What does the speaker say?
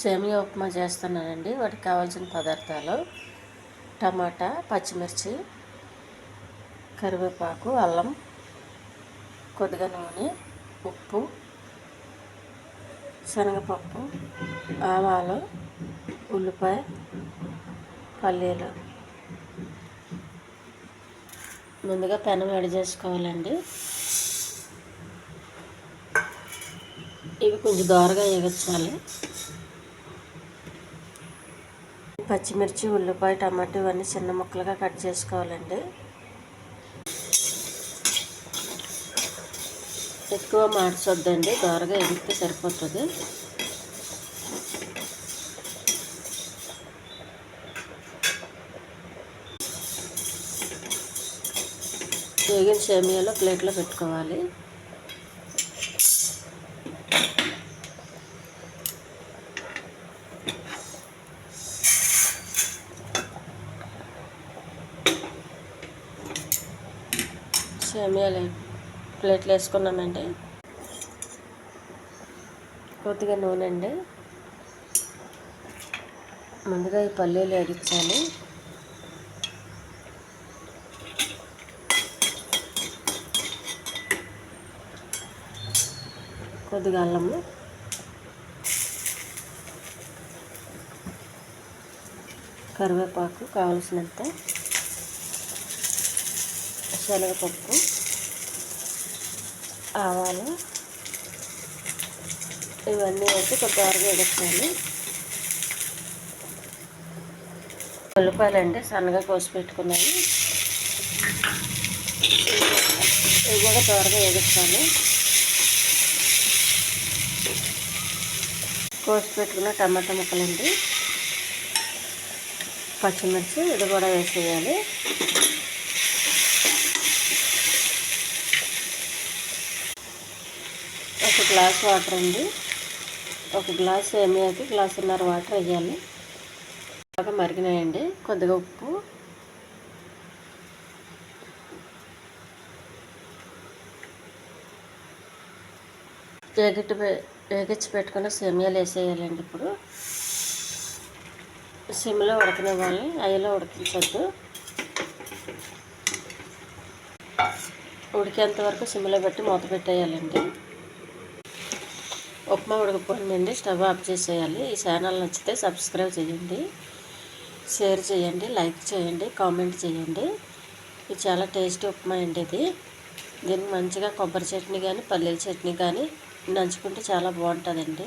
సేమియా ఉప్మా చేస్తున్నానండి. వాటికి కావాల్సిన పదార్థాలు: టమాటా, పచ్చిమిర్చి, కరివేపాకు, అల్లం, కొద్దిగా నూనె, ఉప్పు, శనగపప్పు, ఆవాలు, ఉల్లిపాయ, పల్లీలు. ముందుగా పెనం వేడి చేసుకోవాలండి. ఇవి కొంచెం దోరగా వేగించాలి. పచ్చిమిర్చి, ఉల్లిపాయ, టమాటా ఇవన్నీ చిన్న ముక్కలుగా కట్ చేసుకోవాలండి. ఎక్కువ మార్చొద్దండి, దోరగా ఎగితే సరిపోతుంది. వేగిన సేమియాలో ప్లేట్లో పెట్టుకోవాలి. సేమియాలు ప్లేట్లు వేసుకున్నామండి. కొద్దిగా నూనె అండి. ముందుగా ఈ పల్లీలు వేగించాలి. కొద్దిగా అల్లము, కరివేపాకు కావలసినంత, శనగపప్పు, ఆవాలు ఇవన్నీ వేసి కొద్దిగా వేగించాలి. ఉల్లిపాయలు అండి సన్నగా కోసి పెట్టుకున్నాయి, ఇవి కూడా త్వరగా వేగించాలి. కోసి పెట్టుకున్న టమాటా ముక్కలండి, పచ్చిమిర్చి ఇది కూడా వేసేయాలి. ఒక గ్లాస్ వాటర్ అండి. ఒక గ్లాస్ సేమియాకి గ్లాసున్నర వాటర్ వేయాలి. బాగా మరిగినాయండి. కొద్దిగా ఉప్పు, వేగించి పెట్టుకున్న సేమియాలు వేసేయాలండి. ఇప్పుడు సిమ్లో ఉడకనివ్వాలి, హైలో ఉడికించొద్దు. ఉడికేంత వరకు సిమ్లో పెట్టి మూత పెట్టేయాలండి. ఉప్మా ఉడకపోయిందండి, స్టవ్ ఆఫ్ చేసేయాలి. ఈ ఛానల్ నచ్చితే సబ్స్క్రైబ్ చేయండి, షేర్ చేయండి, లైక్ చేయండి, కామెంట్ చేయండి. ఇది చాలా టేస్టీ ఉప్మా అండి. దీనికి మంచిగా కొబ్బరి చట్నీ కానీ పల్లీల చట్నీ కానీ నంచుకుంటే చాలా బాగుంటుందండి.